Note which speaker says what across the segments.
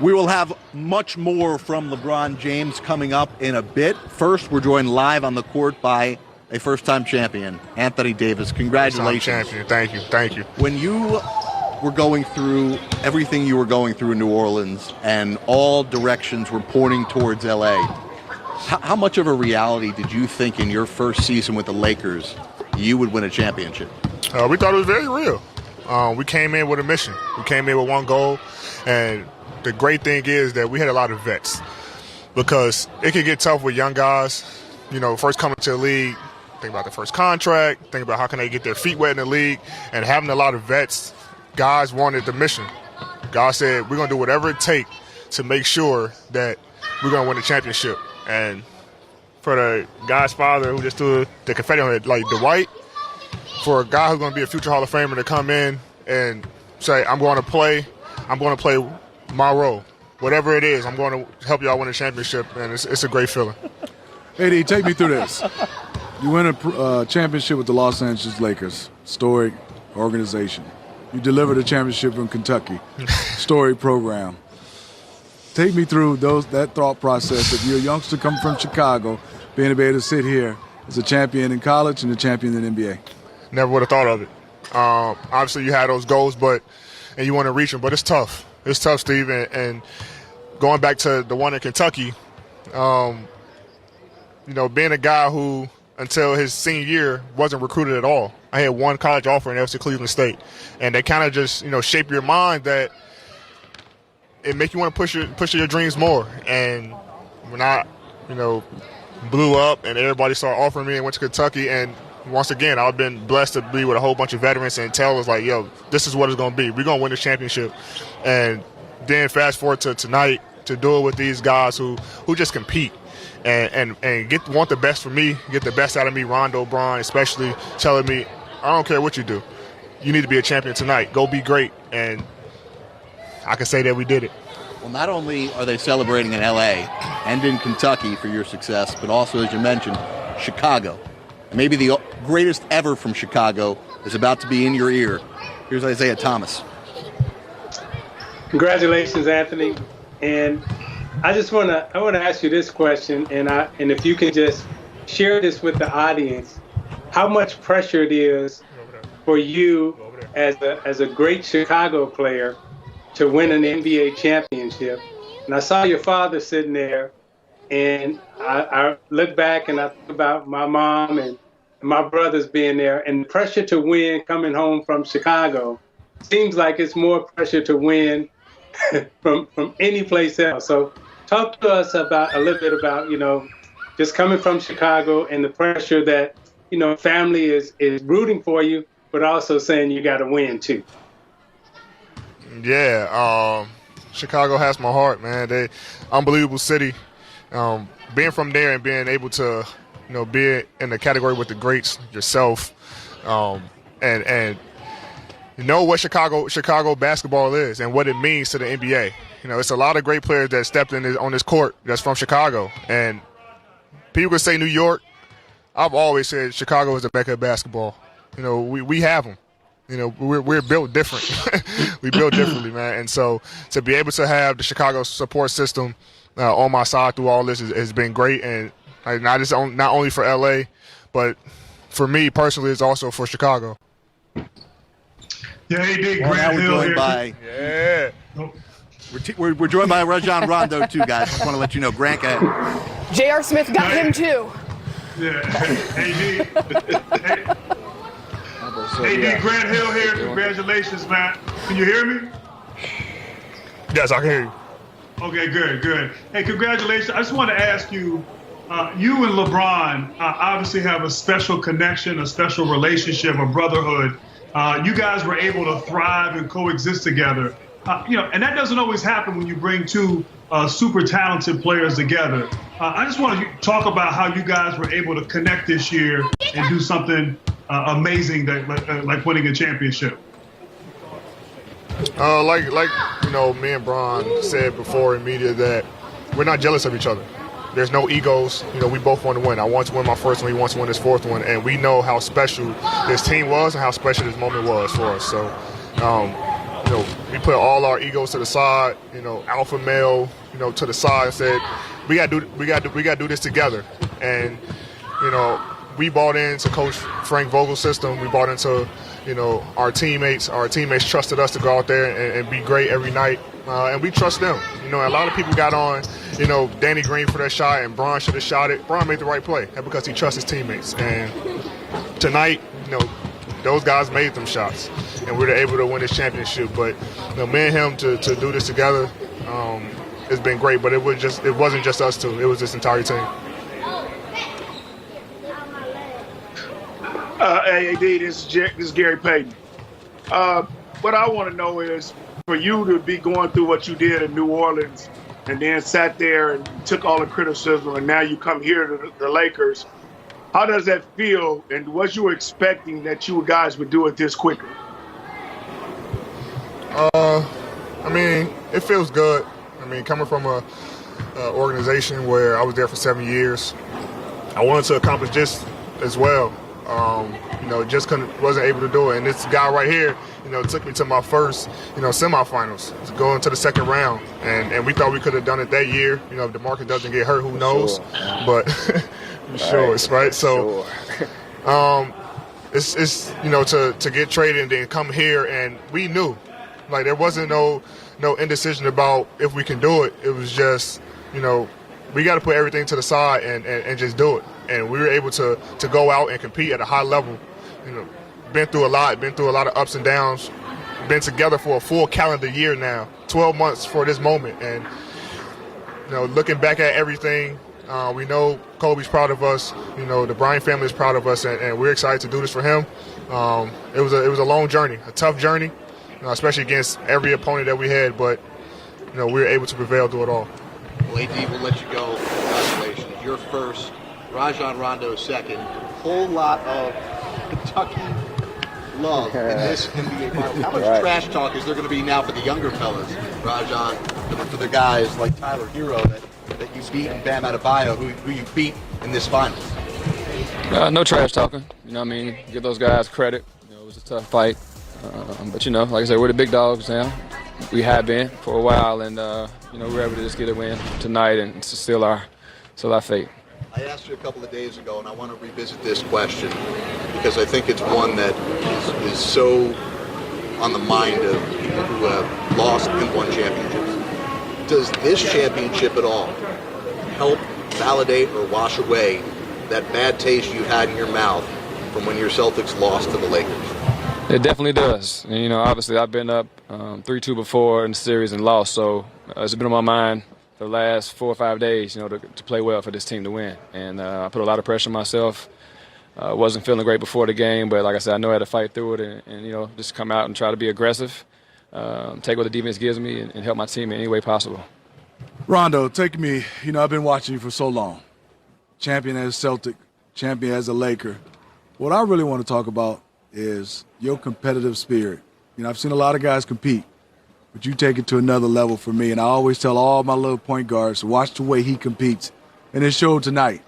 Speaker 1: We will have much more from LeBron James coming up in a bit. First, we're joined live on the court by a first-time champion, Anthony Davis. Congratulations.
Speaker 2: First-time champion. Thank you.
Speaker 1: When you were going through everything you were going through in New Orleans and all directions were pointing towards L.A., how much of a reality did you think in your first season with the Lakers you would win a championship?
Speaker 2: We thought it was very real. We came in with a mission. We came in with one goal, and the great thing is that we had a lot of vets because it could get tough with young guys, first coming to the league, think about the first contract, think about how can they get their feet wet in the league, and having a lot of vets, guys wanted the mission. God said, we're going to do whatever it takes to make sure that we're going to win the championship. And for the guy's father who just threw the confetti on it, like Dwight, for a guy who's going to be a future Hall of Famer to come in and say, I'm going to play my role. Whatever it is, I'm going to help y'all win a championship, and it's a great feeling.
Speaker 3: AD, take me through this. You win a championship with the Los Angeles Lakers, storic organization. You deliver the championship in Kentucky, storic program. Take me through that thought process of you're a youngster coming from Chicago, being able to sit here as a champion in college and a champion in the NBA.
Speaker 2: Never would have thought of it. Obviously, you had those goals, and you want to reach them, but it's tough. It's tough, Steve. And going back to the one in Kentucky, being a guy who, until his senior year, wasn't recruited at all. I had one college offer, and that was to Cleveland State. And they kind of just, shape your mind that it make you want to push your dreams more. And when I, blew up and everybody started offering me and went to Kentucky, and once again, I've been blessed to be with a whole bunch of veterans and tell us like, yo, this is what it's going to be. We're going to win this championship. And then fast forward to tonight to do it with these guys who just compete and want the best for me, get the best out of me, Rondo, Bron, especially telling me, I don't care what you do. You need to be a champion tonight. Go be great. And I can say that we did it.
Speaker 1: Well, not only are they celebrating in L.A. and in Kentucky for your success, but also, as you mentioned, Chicago. Maybe the greatest ever from Chicago is about to be in your ear. Here's Isaiah Thomas.
Speaker 4: Congratulations, Anthony. And I want to ask you this question, and if you can just share this with the audience, how much pressure it is for you as a great Chicago player to win an NBA championship. And I saw your father sitting there, and I look back and I think about my mom and my brothers being there, and the pressure to win coming home from Chicago seems like it's more pressure to win from any place else. So talk to us a little bit about, just coming from Chicago and the pressure that, family is rooting for you, but also saying you got to win too.
Speaker 2: Yeah, Chicago has my heart, man. They unbelievable city. Being from there and being able to, be in the category with the greats yourself, and what Chicago basketball is and what it means to the NBA. It's a lot of great players that stepped in on this court that's from Chicago. And people can say New York. I've always said Chicago is the mecca of basketball. We have them. We're built different. We built differently, man. And so to be able to have the Chicago support system on my side through all this has been great. And not only for LA, but for me personally, it's also for Chicago.
Speaker 5: Yeah, he did. Grant Hill here.
Speaker 1: We're joined by Rajon Rondo too, guys. Just want to let you know, Grant.
Speaker 6: J.R. Smith got him too.
Speaker 5: Yeah, AD Grant Hill here. Congratulations, man. Can you hear me?
Speaker 2: Yes, I can hear you.
Speaker 5: Okay, good. Hey, congratulations. I just want to ask you, you and LeBron obviously have a special connection, a special relationship, a brotherhood. You guys were able to thrive and coexist together. And that doesn't always happen when you bring two super talented players together. I just want to talk about how you guys were able to connect this year and do something amazing like winning a championship.
Speaker 2: Me and Bron said before in media that we're not jealous of each other. There's no egos. We both want to win. I want to win my first one. He wants to win his fourth one. And we know how special this team was and how special this moment was for us. So we put all our egos to the side, alpha male, to the side, and said, we got to do this together. And we bought into Coach Frank Vogel's system. We bought into our teammates. Our teammates trusted us to go out there and be great every night, and we trust them. A lot of people got on, Danny Green for that shot, and Bron should have shot it. Bron made the right play because he trusts his teammates. And tonight, those guys made them shots, and we were able to win this championship. But me and him to do this together, it's been great. But it wasn't just us two. It was this entire team.
Speaker 7: Hey, AD, this is Gary Payton. What I want to know is, for you to be going through what you did in New Orleans and then sat there and took all the criticism, and now you come here to the Lakers, how does that feel, and was you expecting that you guys would do it this quickly?
Speaker 2: It feels good. Coming from a organization where I was there for 7 years, I wanted to accomplish this as well. Just wasn't able to do it. And this guy right here, took me to my first, semifinals, to go into the second round. And we thought we could have done it that year. If DeMarcus doesn't get hurt, who knows? Sure. But sure, it's right. So, it's to get traded and then come here, and we knew, there wasn't no indecision about if we can do it. It was just, we got to put everything to the side and just do it. And we were able to go out and compete at a high level. Been through a lot of ups and downs, been together for a full calendar year now, 12 months for this moment. And, looking back at everything, we know Kobe's proud of us, the Bryant family is proud of us, and we're excited to do this for him. It was a long journey, a tough journey, especially against every opponent that we had, but, we were able to prevail through it all.
Speaker 1: Well, AD, we'll let you go. Congratulations. You're first. Rajon Rondo second. Whole lot of Kentucky love in this NBA Finals. How much trash talk is there going to be now for the younger fellas, Rajon, for the guys like Tyler Hero that you beat and Bam Adebayo, who you beat in this Finals?
Speaker 8: No trash talking. Give those guys credit. It was a tough fight. But, like I said, we're the big dogs now. We have been for a while, and, we're able to just get a win tonight and seal our fate.
Speaker 1: I asked you a couple of days ago, and I want to revisit this question because I think it's one that is so on the mind of people who have lost and won championships. Does this championship at all help validate or wash away that bad taste you had in your mouth from when your Celtics lost to the Lakers?
Speaker 8: It definitely does. And, obviously I've been up 3-2 before in the series and lost, so it's been on my mind the last 4 or 5 days, to play well for this team to win. And I put a lot of pressure on myself. Wasn't feeling great before the game, but like I said, I know I had to fight through it and just come out and try to be aggressive, take what the defense gives me and help my team in any way possible.
Speaker 3: Rondo, take me, I've been watching you for so long. Champion as a Celtic, champion as a Laker. What I really want to talk about is your competitive spirit. I've seen a lot of guys compete, but you take it to another level for me. And I always tell all my little point guards, watch the way he competes. And it showed tonight,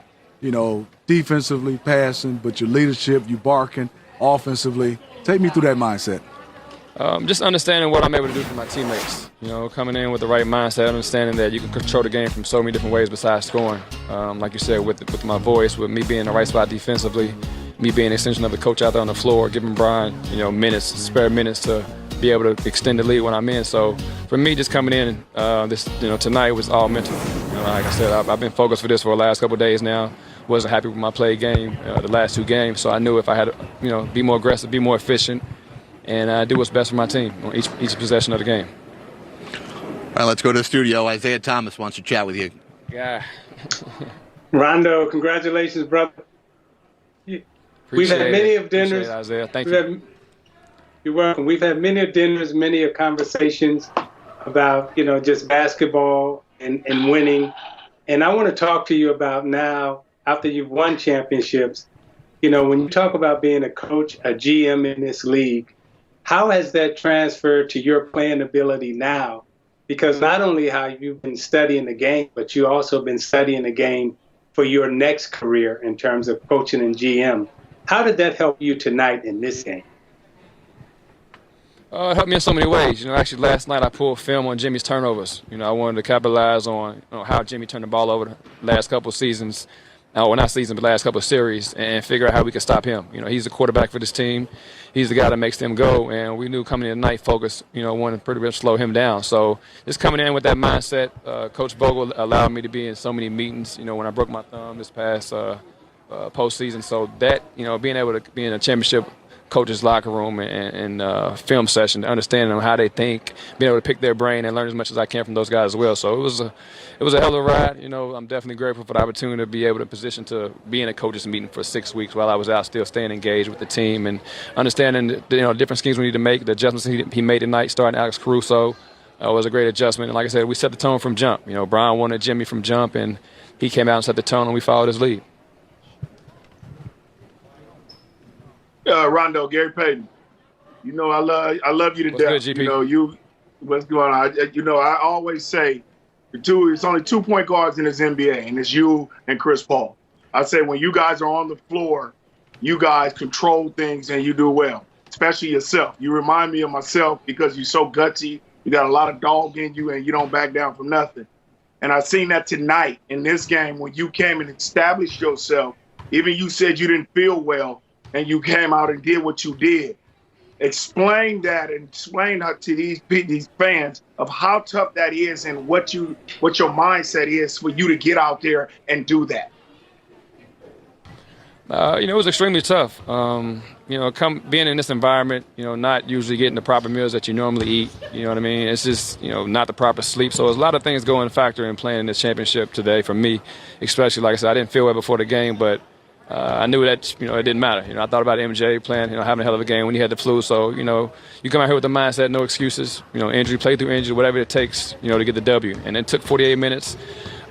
Speaker 3: defensively, passing, but your leadership, you barking, offensively. Take me through that mindset.
Speaker 8: Just understanding what I'm able to do for my teammates. Coming in with the right mindset, understanding that you can control the game from so many different ways besides scoring. Like you said, with my voice, with me being in the right spot defensively, me being an extension of the coach out there on the floor, giving Brian, spare minutes to be able to extend the lead when I'm in. So for me, just coming in, tonight was all mental. Like I said, I've been focused for this for the last couple of days now. Wasn't happy with my play game, the last 2 games. So I knew if I had to, be more aggressive, be more efficient, and do what's best for my team on each possession of the game.
Speaker 1: All right, let's go to the studio. Isaiah Thomas wants to chat with you.
Speaker 8: Yeah.
Speaker 4: Rondo, congratulations, brother. We've had many of dinners.
Speaker 8: Isaiah. Thank you.
Speaker 4: You're welcome. We've had many of dinners, many of conversations about, just basketball and winning. And I want to talk to you about now, after you've won championships, when you talk about being a coach, a GM in this league, how has that transferred to your playing ability now? Because not only have you been studying the game, but you also been studying the game for your next career in terms of coaching and GM. How did that help you tonight in this game?
Speaker 8: It helped me in so many ways. Actually last night I pulled film on Jimmy's turnovers. I wanted to capitalize on how Jimmy turned the ball over the last couple of seasons. Well, not season, but last couple of series, and figure out how we could stop him. He's the quarterback for this team. He's the guy that makes them go, and we knew coming in tonight, focus, wanted to pretty much slow him down. So just coming in with that mindset, Coach Vogel allowed me to be in so many meetings, when I broke my thumb this past postseason. So that, being able to be in a championship coach's locker room and film session, understanding how they think, being able to pick their brain and learn as much as I can from those guys as well. So it was a hell of a ride. I'm definitely grateful for the opportunity to be able to position to be in a coach's meeting for 6 weeks while I was out, still staying engaged with the team and understanding the different schemes we need to make. The adjustments he made tonight, starting Alex Caruso, was a great adjustment. And like I said, we set the tone from jump. Brian wanted Jimmy from jump, and he came out and set the tone, and we followed his lead.
Speaker 7: Rondo, Gary Payton. I love you to
Speaker 8: What's
Speaker 7: death.
Speaker 8: good, GP?
Speaker 7: What's going on? I always say it's only 2 point guards in this NBA, and it's you and Chris Paul. I say when you guys are on the floor, you guys control things and you do well, especially yourself. You remind me of myself because you're so gutsy. You got a lot of dog in you, and you don't back down from nothing. And I seen that tonight in this game when you came and established yourself. Even you said you didn't feel well, and you came out and did what you did. Explain that and explain to these fans of how tough that is and what your mindset is for you to get out there and do that.
Speaker 8: It was extremely tough. Being in this environment, not usually getting the proper meals that you normally eat. You know what I mean? It's just, not the proper sleep. So there's a lot of things going to factor in playing in this championship today for me, especially, like I said, I didn't feel well before the game, but I knew that, it didn't matter. I thought about MJ playing, having a hell of a game when he had the flu. So, you come out here with the mindset, no excuses, injury, play through injury, whatever it takes, to get the W. And it took 48 minutes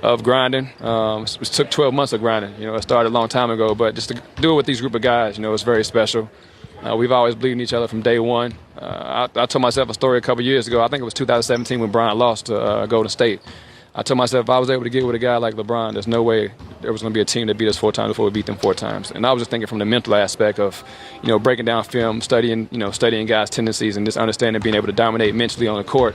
Speaker 8: of grinding. It took 12 months of grinding. It started a long time ago, but just to do it with these group of guys, it's very special. We've always believed in each other from day one. I told myself a story a couple years ago. I think it was 2017 when Bryant lost to Golden State. I told myself if I was able to get with a guy like LeBron, there's no way there was going to be a team that beat us 4 times before we beat them 4 times. And I was just thinking from the mental aspect of, breaking down film, studying guys' tendencies, and just understanding being able to dominate mentally on the court.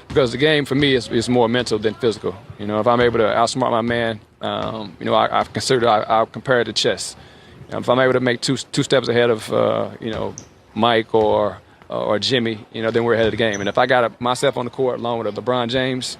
Speaker 8: Because the game for me is more mental than physical. If I'm able to outsmart my man, I compare it to chess. If I'm able to make two steps ahead of Mike or Jimmy, then we're ahead of the game. And if I got myself on the court along with LeBron James,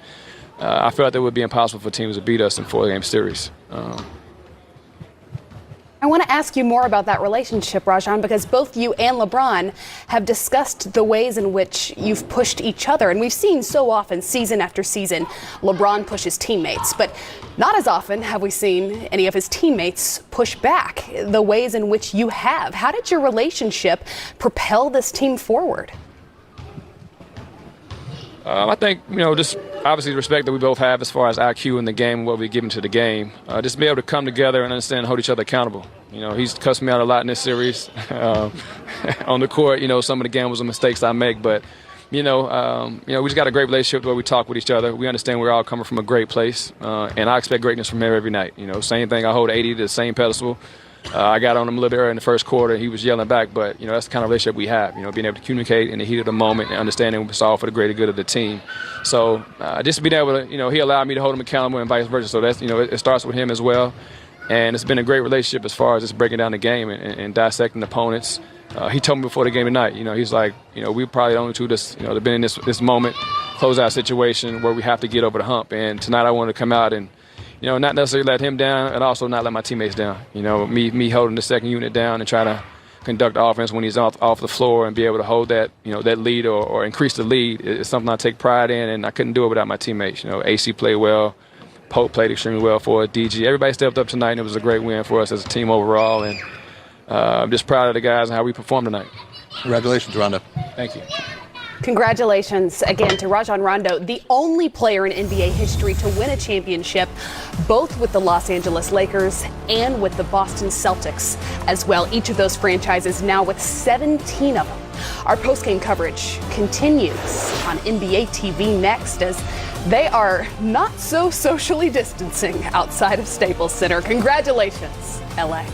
Speaker 8: I felt that it would be impossible for teams to beat us in 4-game series.
Speaker 6: I want to ask you more about that relationship, Rajon, because both you and LeBron have discussed the ways in which you've pushed each other. And we've seen so often, season after season, LeBron push his teammates. But not as often have we seen any of his teammates push back the ways in which you have. How did your relationship propel this team forward?
Speaker 8: I think, just obviously the respect that we both have as far as IQ in the game and what we give into the game. Just be able to come together and understand and hold each other accountable. He's cussed me out a lot in this series. On the court, some of the gambles and mistakes I make. But, we just got a great relationship where we talk with each other. We understand we're all coming from a great place. And I expect greatness from him every night. Same thing. I hold 80 to the same pedestal. I got on him a little bit early in the first quarter. He was yelling back, but, that's the kind of relationship we have, being able to communicate in the heat of the moment and understanding it's all for the greater good of the team. So just being able to, he allowed me to hold him accountable and vice versa. So that's, it starts with him as well. And it's been a great relationship as far as just breaking down the game and dissecting opponents. He told me before the game tonight, he's like, we're probably the only two that's, that been in this moment, closeout situation where we have to get over the hump. And tonight I wanted to come out and, not necessarily let him down and also not let my teammates down. Me holding the second unit down and try to conduct the offense when he's off the floor and be able to hold that, that lead or increase the lead is something I take pride in, and I couldn't do it without my teammates. AC played well. Pope played extremely well for us. DG. Everybody stepped up tonight, and it was a great win for us as a team overall. And I'm just proud of the guys and how we performed tonight.
Speaker 1: Congratulations, Rondo.
Speaker 8: Thank you.
Speaker 6: Congratulations again to Rajon Rondo, the only player in NBA history to win a championship, both with the Los Angeles Lakers and with the Boston Celtics as well. Each of those franchises now with 17 of them. Our postgame coverage continues on NBA TV next as they are not so socially distancing outside of Staples Center. Congratulations, LA.